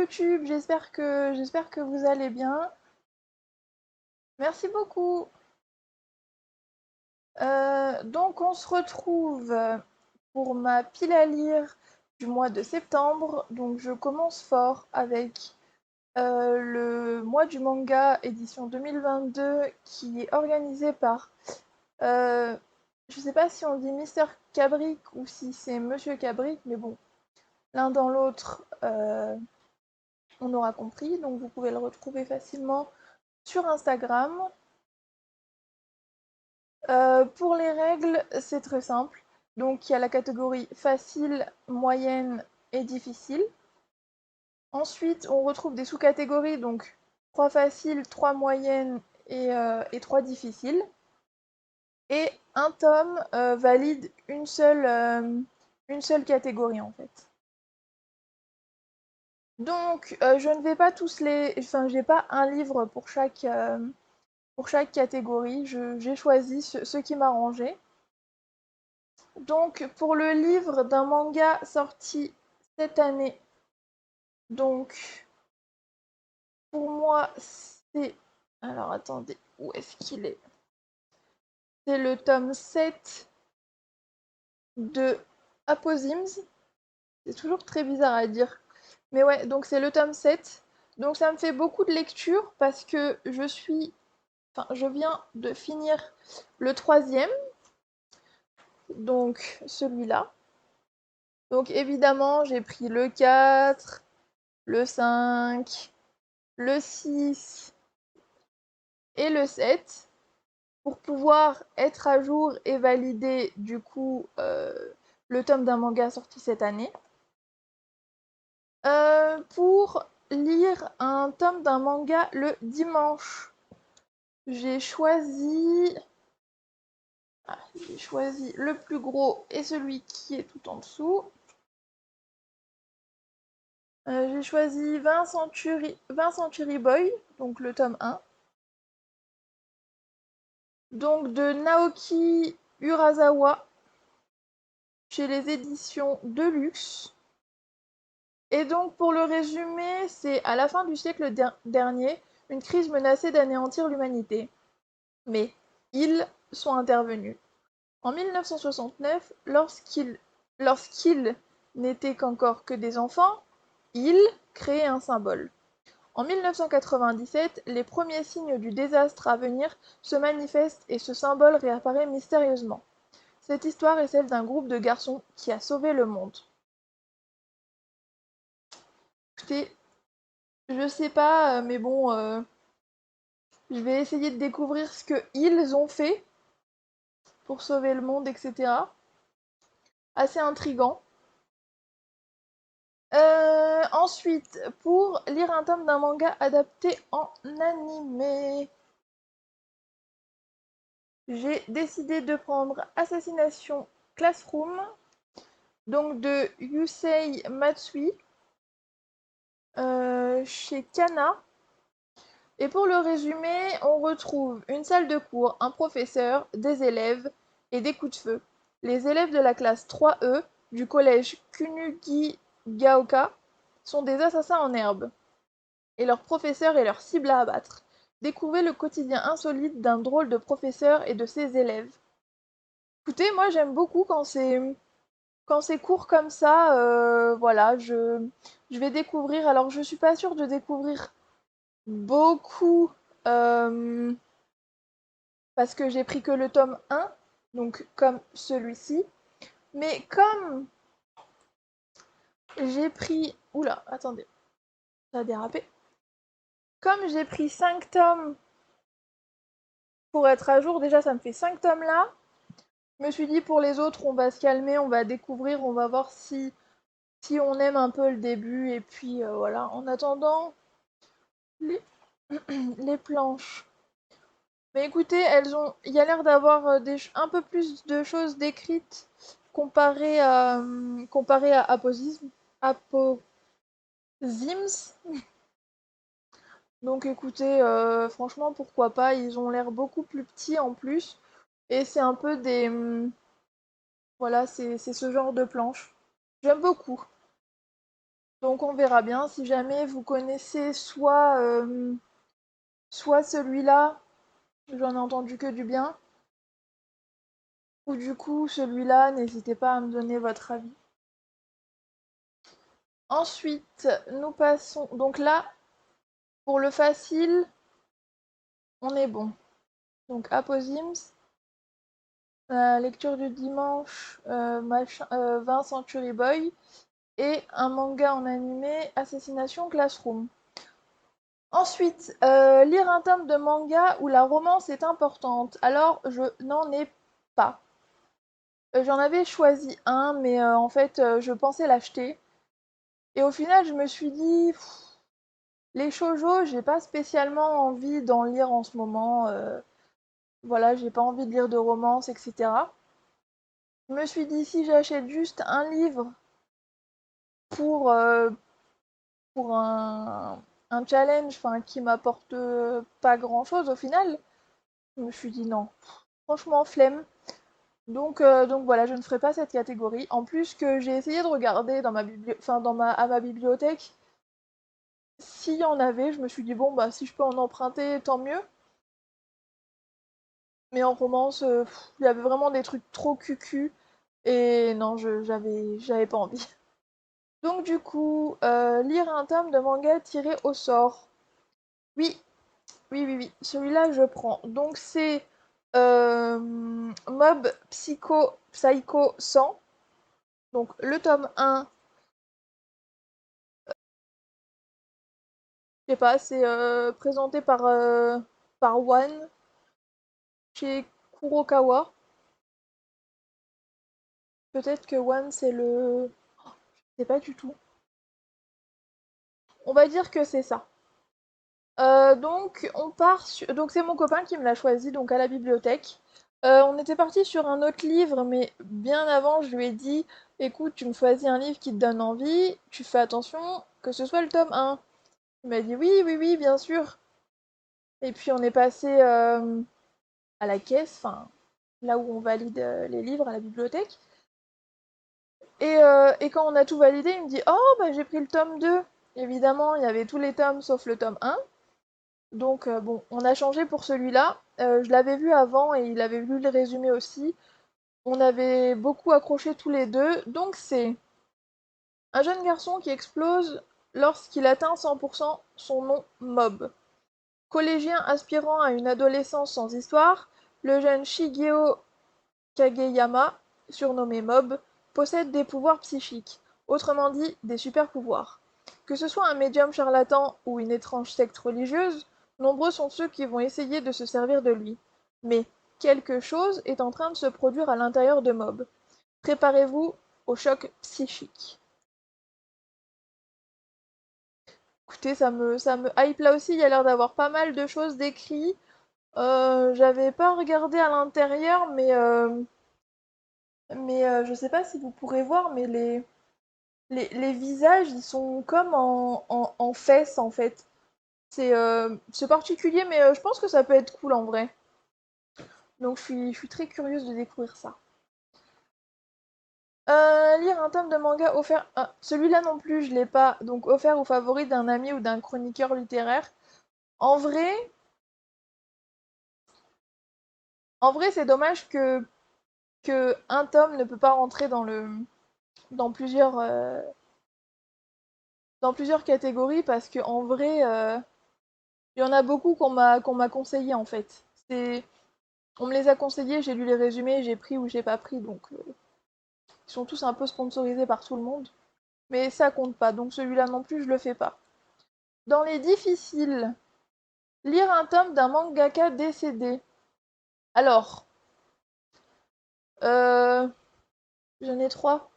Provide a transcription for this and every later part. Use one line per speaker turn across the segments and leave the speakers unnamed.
YouTube, j'espère que vous allez bien. Merci beaucoup. Donc on se retrouve pour ma pile à lire du mois de septembre. Donc je commence fort avec le mois du manga édition 2022 qui est organisé par, euh, je sais pas si on dit Mister Cabric ou si c'est Monsieur Cabric, mais bon, l'un dans l'autre, on aura compris. Donc vous pouvez le retrouver facilement sur Instagram. Pour les règles, c'est très simple. Donc il y a la catégorie facile, moyenne et difficile. Ensuite, on retrouve des sous-catégories, donc 3 faciles, 3 moyennes et 3 difficiles. Et un tome valide une seule catégorie en fait. Donc je ne vais pas tous les... Enfin, j'ai pas un livre pour chaque catégorie. J'ai choisi ce qui m'arrangeait. Donc, pour le livre d'un manga sorti cette année, donc pour moi, c'est. Alors attendez, où est-ce qu'il est? C'est le tome 7 de Aposims. C'est toujours très bizarre à dire. Mais ouais, donc c'est le tome 7. Donc ça me fait beaucoup de lecture parce que je viens de finir le troisième, donc celui-là. Donc évidemment, j'ai pris le 4, le 5, le 6 et le 7 pour pouvoir être à jour et valider du coup le tome d'un manga sorti cette année. Pour lire un tome d'un manga le dimanche, j'ai choisi... j'ai choisi le plus gros et celui qui est tout en dessous. J'ai choisi 20 Century Boy, donc le tome 1. Donc de Naoki Urasawa, chez les éditions Deluxe. Et donc pour le résumé, c'est à la fin du siècle dernier, une crise menaçait d'anéantir l'humanité. Mais ils sont intervenus. En 1969, lorsqu'ils n'étaient qu'encore que des enfants, ils créaient un symbole. En 1997, les premiers signes du désastre à venir se manifestent et ce symbole réapparaît mystérieusement. Cette histoire est celle d'un groupe de garçons qui a sauvé le monde. Écoutez, je sais pas, mais bon, je vais essayer de découvrir ce que ils ont fait pour sauver le monde, etc. Assez intriguant. Ensuite, pour lire un tome d'un manga adapté en animé, j'ai décidé de prendre Assassination Classroom, donc de Yusei Matsui, chez Kana. Et pour le résumé, on retrouve une salle de cours, un professeur, des élèves et des coups de feu. Les élèves de la classe 3E du collège Kunugigaoka sont des assassins en herbe, et leur professeur est leur cible à abattre. Découvrez le quotidien insolite d'un drôle de professeur et de ses élèves. Écoutez, moi j'aime beaucoup quand c'est court comme ça, voilà, je vais découvrir. Alors je suis pas sûre de découvrir beaucoup euh, parce que j'ai pris que le tome 1, donc comme celui-ci. Mais comme j'ai pris... Oula, attendez, ça a dérapé. Comme j'ai pris 5 tomes pour être à jour, déjà ça me fait 5 tomes là. Je me suis dit pour les autres, on va se calmer, on va découvrir, on va voir si on aime un peu le début. Et puis voilà, en attendant, les, les planches. Mais écoutez, il y a l'air d'avoir un peu plus de choses décrites comparé à Aposims. Donc écoutez, franchement, pourquoi pas, ils ont l'air beaucoup plus petits en plus. Et c'est un peu des... voilà, c'est ce genre de planche. J'aime beaucoup. Donc on verra bien si jamais vous connaissez soit celui-là, j'en ai entendu que du bien, ou du coup celui-là, n'hésitez pas à me donner votre avis. Ensuite, nous passons. Donc là, pour le facile, on est bon. Donc Aposims, la lecture du dimanche, 20 Century Boy, et un manga en animé, Assassination Classroom. Ensuite, lire un tome de manga où la romance est importante. Alors, je n'en ai pas. J'en avais choisi un, mais en fait, je pensais l'acheter. Et au final, je me suis dit, les shoujo, j'ai pas spécialement envie d'en lire en ce moment. Voilà, j'ai pas envie de lire de romance, etc. Je me suis dit, si j'achète juste un livre pour, euh, pour un challenge qui m'apporte pas grand-chose au final, je me suis dit non. Franchement, flemme. Donc voilà, je ne ferai pas cette catégorie. En plus que j'ai essayé de regarder dans à ma bibliothèque s'il y en avait, je me suis dit bon bah si je peux en emprunter, tant mieux. Mais en romance, il y avait vraiment des trucs trop cucu et non, j'avais pas envie. Donc du coup, lire un tome de manga tiré au sort. Oui, oui. Celui-là, je prends. Donc c'est Mob Psycho 100. Donc le tome 1, je sais pas, c'est présenté par One chez Kurokawa. Peut-être que One c'est le... Je sais pas du tout. On va dire que c'est ça. Donc on part sur... Donc c'est mon copain qui me l'a choisi donc à la bibliothèque. On était parti sur un autre livre, mais bien avant je lui ai dit, écoute, tu me choisis un livre qui te donne envie, tu fais attention que ce soit le tome 1. Il m'a dit oui, bien sûr. Et puis on est passé à la caisse, enfin là où on valide les livres à la bibliothèque. Et quand on a tout validé, il me dit, oh bah j'ai pris le tome 2. Évidemment, il y avait tous les tomes sauf le tome 1. Donc bon, on a changé pour celui-là. Je l'avais vu avant et il avait lu le résumé aussi. On avait beaucoup accroché tous les deux. Donc c'est un jeune garçon qui explose lorsqu'il atteint 100% son nom Mob. Collégien aspirant à une adolescence sans histoire, le jeune Shigeo Kageyama, surnommé Mob, possède des pouvoirs psychiques, autrement dit des super-pouvoirs. Que ce soit un médium charlatan ou une étrange secte religieuse, nombreux sont ceux qui vont essayer de se servir de lui. Mais quelque chose est en train de se produire à l'intérieur de Mob. Préparez-vous au choc psychique. Écoutez, ça me hype là aussi, il y a l'air d'avoir pas mal de choses décrites. J'avais pas regardé à l'intérieur, mais je sais pas si vous pourrez voir, mais les visages, ils sont comme en fesses, en fait. C'est particulier, mais je pense que ça peut être cool en vrai. Donc je suis très curieuse de découvrir ça. Lire un tome de manga offert... Ah, celui-là non plus, je l'ai pas. Donc offert au favori d'un ami ou d'un chroniqueur littéraire. En vrai, en vrai, c'est dommage que un tome ne peut pas rentrer dans plusieurs, euh, dans plusieurs catégories parce que en vrai, il y en a beaucoup qu'on m'a conseillé en fait. On me les a conseillés, j'ai lu les résumés, j'ai pris ou j'ai pas pris, donc ils sont tous un peu sponsorisés par tout le monde. Mais ça compte pas, donc celui-là non plus, je le fais pas. Dans les difficiles, lire un tome d'un mangaka décédé. Alors, euh, j'en ai trois.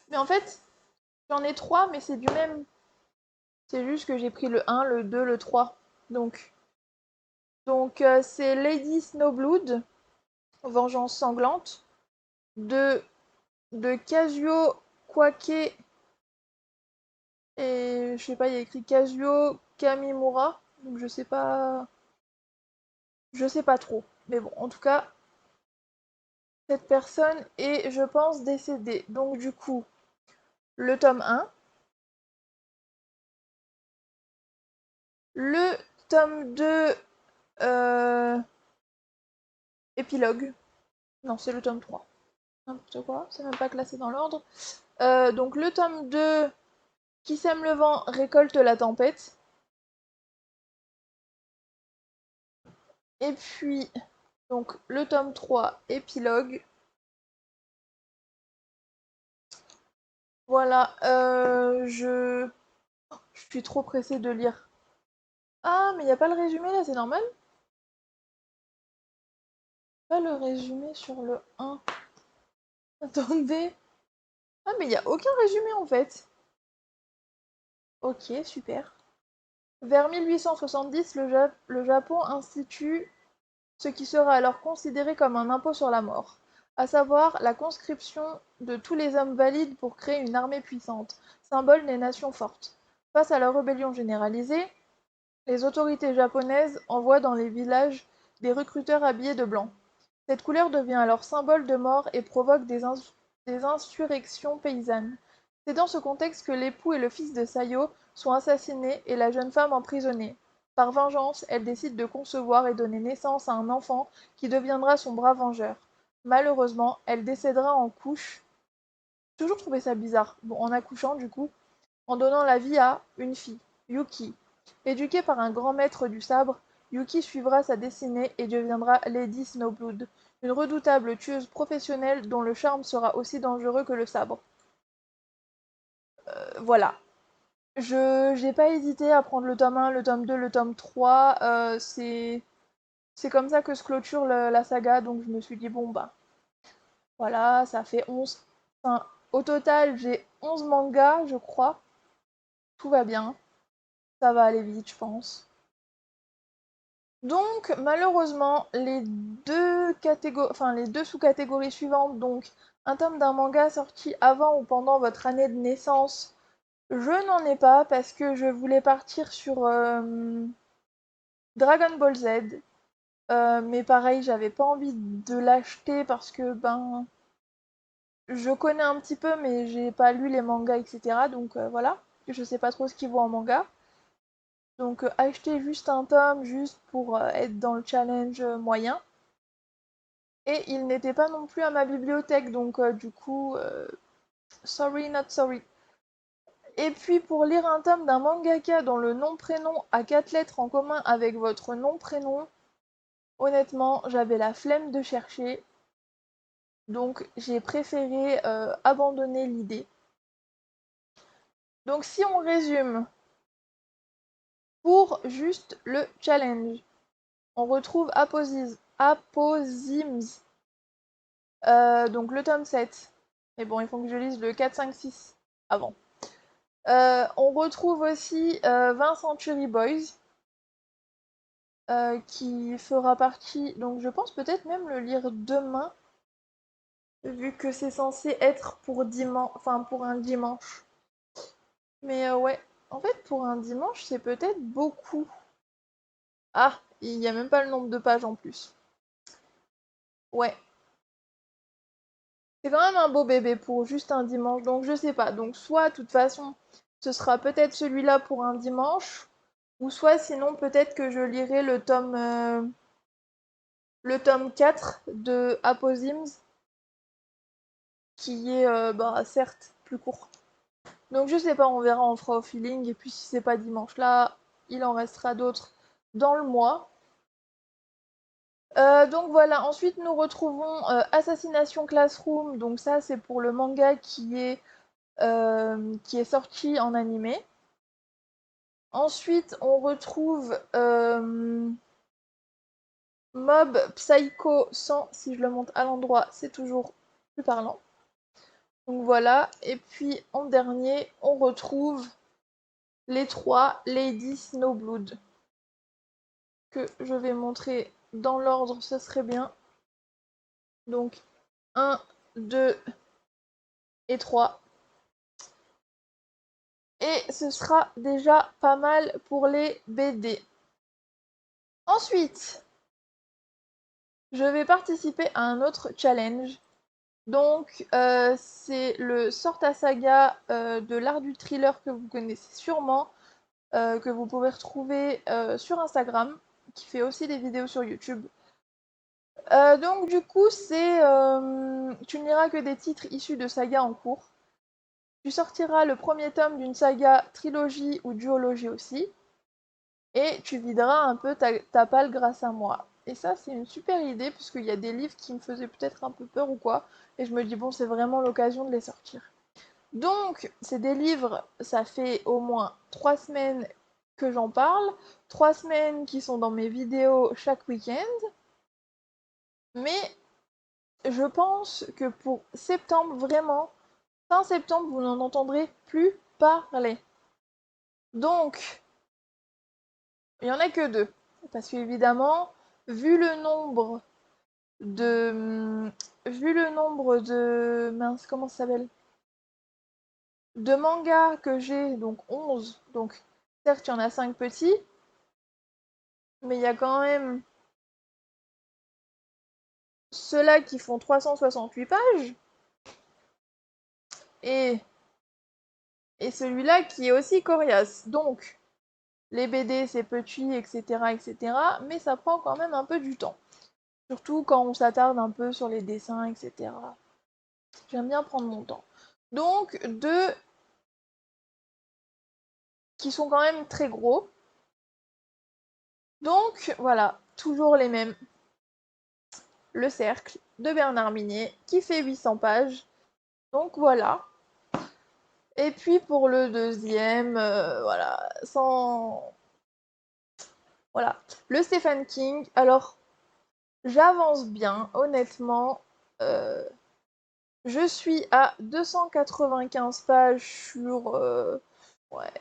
Mais en fait, j'en ai trois, mais c'est du même. C'est juste que j'ai pris le 1, le 2, le 3. Donc c'est Lady Snowblood, Vengeance sanglante, de, de Kazuo Kwake et je sais pas, il y a écrit Kazuo Kamimura, donc je sais pas trop. Mais bon, en tout cas, cette personne est, je pense, décédée. Donc du coup, le tome 1, le tome 2 épilogue. Non, c'est le tome 3. N'importe quoi, c'est même pas classé dans l'ordre. Donc le tome 2, Qui sème le vent récolte la tempête. Et puis, donc le tome 3, épilogue. Voilà, je suis trop pressée de lire. Ah, mais il n'y a pas le résumé là, c'est normal? Pas le résumé sur le 1. Attendez. Ah, mais il n'y a aucun résumé en fait. Ok, super. Vers 1870, le Japon institue ce qui sera alors considéré comme un impôt sur la mort, à savoir la conscription de tous les hommes valides pour créer une armée puissante, symbole des nations fortes. Face à la rébellion généralisée, les autorités japonaises envoient dans les villages des recruteurs habillés de blanc. Cette couleur devient alors symbole de mort et provoque des insurrections paysannes. C'est dans ce contexte que l'époux et le fils de Sayo sont assassinés et la jeune femme emprisonnée. Par vengeance, elle décide de concevoir et donner naissance à un enfant qui deviendra son bras vengeur. Malheureusement, elle décédera en couche. J'ai toujours trouvé ça bizarre. Bon, en accouchant du coup, en donnant la vie à une fille, Yuki. Éduquée par un grand maître du sabre, Yuki suivra sa destinée et deviendra Lady Snowblood, une redoutable tueuse professionnelle dont le charme sera aussi dangereux que le sabre. Voilà. Je j'ai pas hésité à prendre le tome 1, le tome 2, le tome 3. C'est comme ça que se clôture la saga, donc je me suis dit, bon bah, voilà, ça fait 11. Enfin, au total, j'ai 11 mangas, je crois. Tout va bien. Ça va aller vite, je pense. Donc, malheureusement, les deux sous-catégories suivantes, donc un tome d'un manga sorti avant ou pendant votre année de naissance, je n'en ai pas parce que je voulais partir sur Dragon Ball Z. Mais pareil, j'avais pas envie de l'acheter parce que ben je connais un petit peu mais j'ai pas lu les mangas, etc. Donc voilà, je sais pas trop ce qu'il vaut en manga. Donc acheter juste un tome juste pour être dans le challenge moyen. Et il n'était pas non plus à ma bibliothèque, donc du coup, sorry not sorry. Et puis pour lire un tome d'un mangaka dont le nom-prénom a 4 lettres en commun avec votre nom-prénom, honnêtement, j'avais la flemme de chercher, donc j'ai préféré abandonner l'idée. Donc si on résume, pour juste le challenge, on retrouve Apozyms, donc le tome 7. Mais bon, il faut que je lise le 4, 5, 6 avant. On retrouve aussi 20 Century Boys, qui fera partie, donc je pense peut-être même le lire demain, vu que c'est censé être pour pour un dimanche. Mais ouais, en fait pour un dimanche c'est peut-être beaucoup. Ah, il n'y a même pas le nombre de pages en plus. Ouais, c'est quand même un beau bébé pour juste un dimanche, donc je sais pas. Donc soit, de toute façon, ce sera peut-être celui-là pour un dimanche, ou soit sinon peut-être que je lirai le tome 4 de Apozyms, qui est bah, certes plus court. Donc je sais pas, on verra, on fera au feeling, et puis si c'est pas dimanche là, il en restera d'autres dans le mois. Donc voilà, ensuite nous retrouvons Assassination Classroom, donc ça c'est pour le manga qui est sorti en animé. Ensuite, on retrouve Mob Psycho 100, si je le monte à l'endroit, c'est toujours plus parlant. Donc voilà, et puis en dernier, on retrouve les 3 Lady Snowblood, que je vais montrer dans l'ordre, ce serait bien. Donc 1, 2 et 3. Et ce sera déjà pas mal pour les BD. Ensuite, je vais participer à un autre challenge. Donc, c'est le Sorta Saga de l'art du thriller que vous connaissez sûrement. que vous pouvez retrouver sur Instagram, qui fait aussi des vidéos sur YouTube. Donc du coup, tu ne liras que des titres issus de sagas en cours. Tu sortiras le premier tome d'une saga, trilogie ou duologie aussi. Et tu videras un peu ta palle grâce à moi. Et ça, c'est une super idée, puisqu'il y a des livres qui me faisaient peut-être un peu peur ou quoi. Et je me dis, bon, c'est vraiment l'occasion de les sortir. Donc, c'est des livres, ça fait au moins 3 semaines que j'en parle. 3 semaines qui sont dans mes vidéos chaque week-end. Mais je pense que pour septembre, vraiment, fin septembre, vous n'en entendrez plus parler. Donc, il n'y en a que deux. Parce qu'évidemment, vu le nombre de. Vu le nombre de. Mince, comment ça s'appelle? De mangas que j'ai, donc 11. Donc, certes, il y en a 5 petits, mais il y a quand même ceux-là qui font 368 pages. Et, et celui-là qui est aussi coriace. Donc, les BD, c'est petit, etc., etc., mais ça prend quand même un peu du temps. Surtout quand on s'attarde un peu sur les dessins, etc. J'aime bien prendre mon temps. Donc, deux qui sont quand même très gros. Donc, voilà, toujours les mêmes. Le Cercle de Bernard Minet, qui fait 800 pages. Donc, voilà. Et puis, pour le deuxième, voilà, sans... Voilà. Le Stephen King. Alors, j'avance bien, honnêtement. Euh, je suis à 295 pages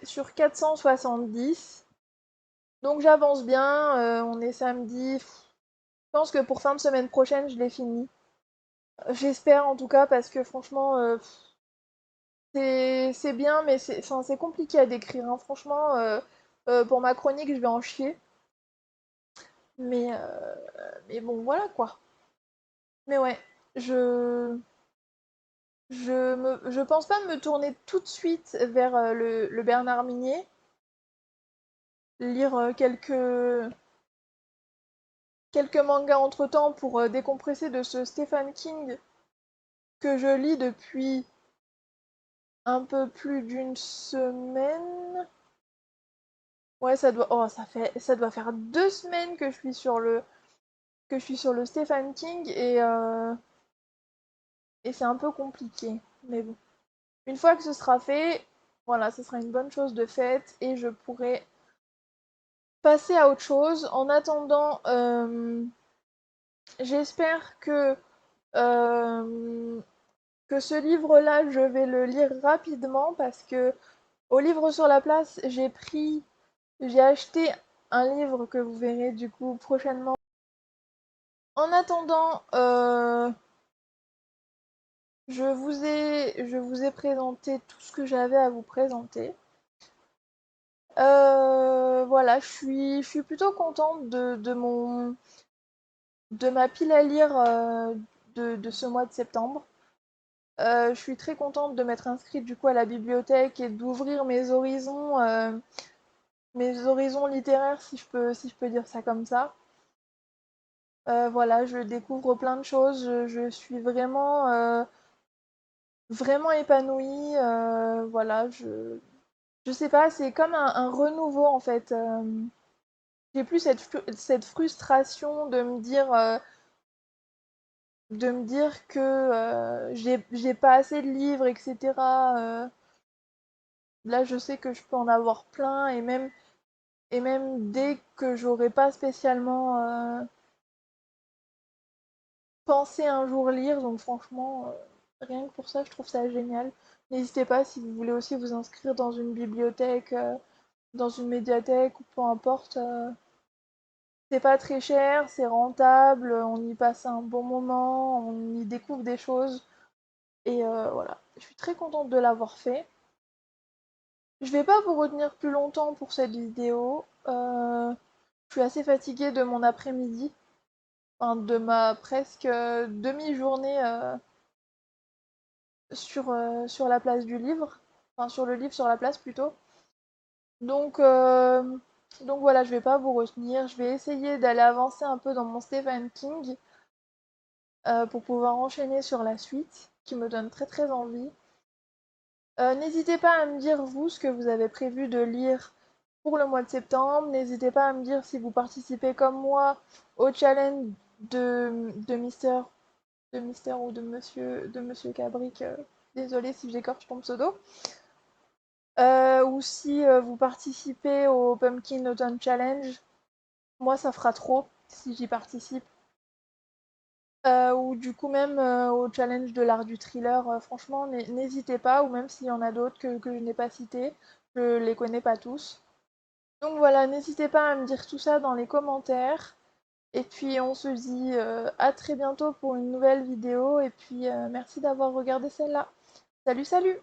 sur 470. Donc j'avance bien, on est samedi. Je pense que pour fin de semaine prochaine, je l'ai fini. J'espère en tout cas parce que franchement, c'est bien, mais c'est compliqué à décrire, hein. Franchement, pour ma chronique, je vais en chier. Mais, euh, mais bon, voilà quoi. Mais ouais, je, je pense pas me tourner tout de suite vers le Bernard Minier, lire quelques mangas entre-temps pour décompresser de ce Stephen King que je lis depuis un peu plus d'une semaine. Ouais, ça doit faire 2 semaines que je suis sur le Stephen King et c'est un peu compliqué. Mais bon, une fois que ce sera fait, voilà, ce sera une bonne chose de faite et je pourrai passer à autre chose. En attendant, j'espère euh, que ce livre-là, je vais le lire rapidement parce que au livre sur la place, j'ai acheté un livre que vous verrez du coup prochainement. En attendant, je vous ai présenté tout ce que j'avais à vous présenter. Voilà, je suis plutôt contente de ma pile à lire de ce mois de septembre. Je suis très contente de m'être inscrite du coup à la bibliothèque et d'ouvrir mes horizons littéraires, si je peux dire ça comme ça. Voilà, je découvre plein de choses, je suis vraiment épanouie. Voilà, je sais pas, c'est comme un renouveau en fait. J'ai plus cette frustration de me dire que j'ai pas assez de livres, etc. Là, je sais que je peux en avoir plein et même dès que j'aurais pas spécialement pensé un jour lire, donc franchement, rien que pour ça, je trouve ça génial. N'hésitez pas si vous voulez aussi vous inscrire dans une bibliothèque, dans une médiathèque ou peu importe. C'est pas très cher, c'est rentable, on y passe un bon moment, on y découvre des choses. Et voilà, je suis très contente de l'avoir fait. Je vais pas vous retenir plus longtemps pour cette vidéo. Je suis assez fatiguée de mon après-midi, enfin de ma presque demi-journée sur la place du livre, enfin sur le livre sur la place plutôt. Donc, euh, donc voilà, je vais pas vous retenir. Je vais essayer d'aller avancer un peu dans mon Stephen King pour pouvoir enchaîner sur la suite, qui me donne très très envie. N'hésitez pas à me dire, vous, ce que vous avez prévu de lire pour le mois de septembre. N'hésitez pas à me dire si vous participez comme moi au challenge de Mister ou de Monsieur Cabric. Désolée si j'écorche ton pseudo. Ou si vous participez au Pumpkin Autumn Challenge. Moi, ça fera trop si j'y participe. Ou du coup même au challenge de l'art du thriller, franchement, n'hésitez pas, ou même s'il y en a d'autres que je n'ai pas cités, je les connais pas tous. Donc voilà, n'hésitez pas à me dire tout ça dans les commentaires. Et puis on se dit à très bientôt pour une nouvelle vidéo. Et puis merci d'avoir regardé celle-là. Salut, salut!